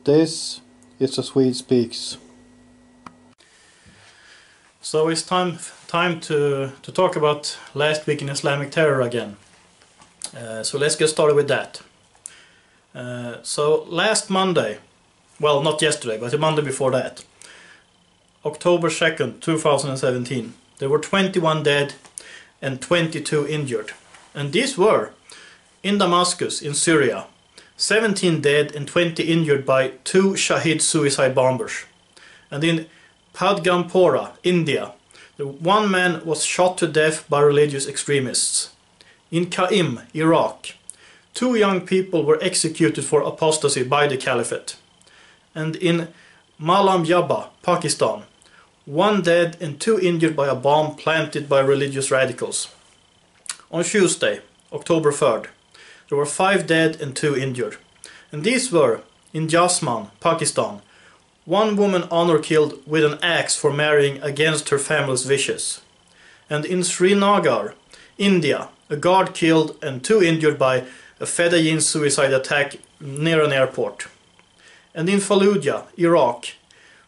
This is the Swede Speaks. So it's time to talk about last week in Islamic terror again. So let's get started with that. So last Monday, well, not yesterday, but the Monday before that, October 2nd, 2017, there were 21 dead and 22 injured. And these were in Damascus, in Syria, 17 dead and 20 injured by 2 Shahid suicide bombers. And in Padgampora, India, one man was shot to death by religious extremists. In Qaim, Iraq, 2 young people were executed for apostasy by the Caliphate. And in Malam Yaba, Pakistan, 1 dead and 2 injured by a bomb planted by religious radicals. On Tuesday, October 3rd, there were 5 dead and 2 injured. And these were in Jasman, Pakistan, 1 woman honored killed with an axe for marrying against her family's wishes. And in Srinagar, India, a guard killed and 2 injured by a Fedayeen suicide attack near an airport. And in Fallujah, Iraq,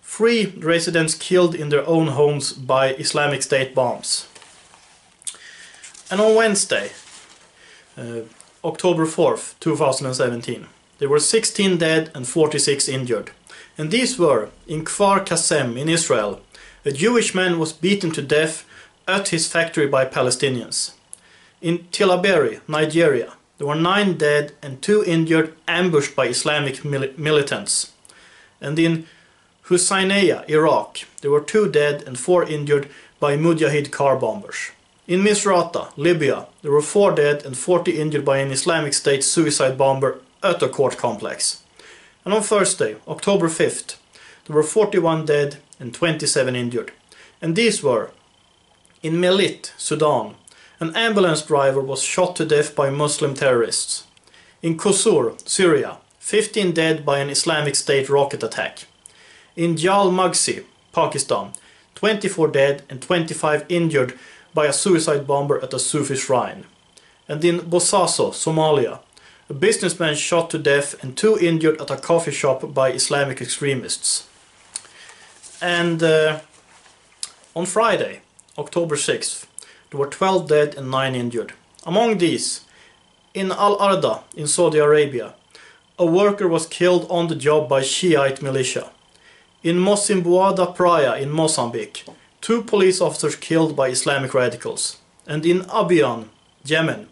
3 residents killed in their own homes by Islamic State bombs. And on Wednesday, October 4th, 2017, there were 16 dead and 46 injured. And these were in Kfar Qasem in Israel. A Jewish man was beaten to death at his factory by Palestinians. In Tilaberi, Nigeria, there were 9 dead and 2 injured ambushed by Islamic militants. And in Husainiya, Iraq, there were 2 dead and 4 injured by Mujahid car bombers. In Misrata, Libya, there were 4 dead and 40 injured by an Islamic State suicide bomber at a court complex. And on Thursday, October 5th, there were 41 dead and 27 injured. And these were in Melit, Sudan, an ambulance driver was shot to death by Muslim terrorists. In Qusur, Syria, 15 dead by an Islamic State rocket attack. In Jal Magsi, Pakistan, 24 dead and 25 injured by a suicide bomber at a Sufi shrine. And in Bosaso, Somalia, a businessman shot to death and 2 injured at a coffee shop by Islamic extremists. And on Friday, October 6th, there were 12 dead and 9 injured. Among these, in Al-Arda in Saudi Arabia, a worker was killed on the job by Shiite militia. In Mocimboa Praia in Mozambique, 2 police officers killed by Islamic radicals. And in Abyan, Yemen,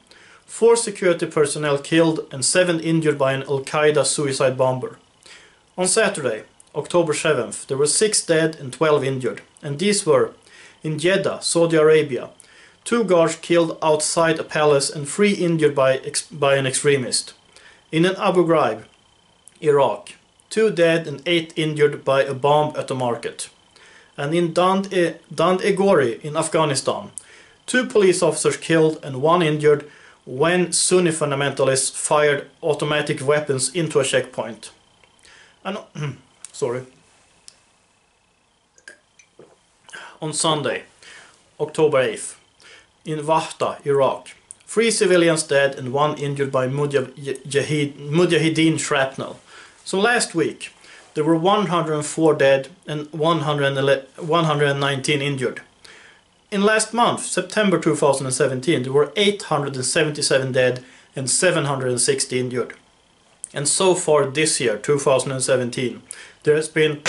4 security personnel killed and 7 injured by an al-qaeda suicide bomber. On Saturday, October 7th, there were 6 dead and 12 injured. And these were in Jeddah, Saudi Arabia, 2 guards killed outside a palace and 3 injured by an extremist. In Abu Ghraib, Iraq, 2 dead and 8 injured by a bomb at a market. And in Dand-e-Gori in Afghanistan, 2 police officers killed and 1 injured when Sunni fundamentalists fired automatic weapons into a checkpoint. And on Sunday, October 8th, in Wahda, Iraq, 3 civilians dead and 1 injured by Mujahideen shrapnel. So last week, there were 104 dead and 119 injured. In last month, September 2017, there were 877 dead and 760 injured. And so far this year, 2017, there has been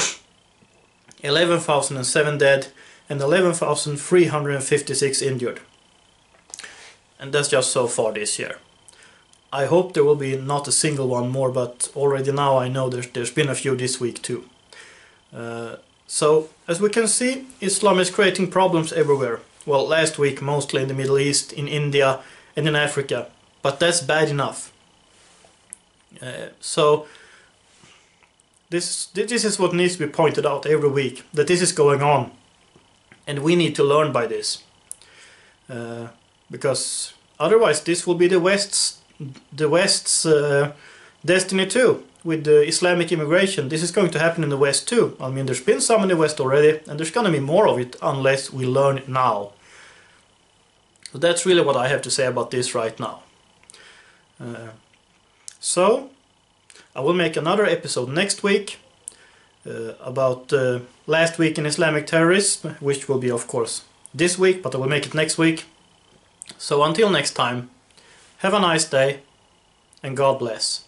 11,007 dead and 11,356 injured. And that's just so far this year. I hope there will be not a single one more, but already now I know there's been a few this week too. So, as we can see, Islam is creating problems everywhere. Well, last week mostly in the Middle East, in India and in Africa. But that's bad enough. So, this is what needs to be pointed out every week, that this is going on. And we need to learn by this. Because otherwise this will be the West's destiny too. With the Islamic immigration, this is going to happen in the West too. I mean, there's been some in the West already, and there's going to be more of it unless we learn it now. So that's really what I have to say about this right now. So, I will make another episode next week about last week in Islamic terrorism, which will be of course this week, but I will make it next week. So until next time, have a nice day and God bless.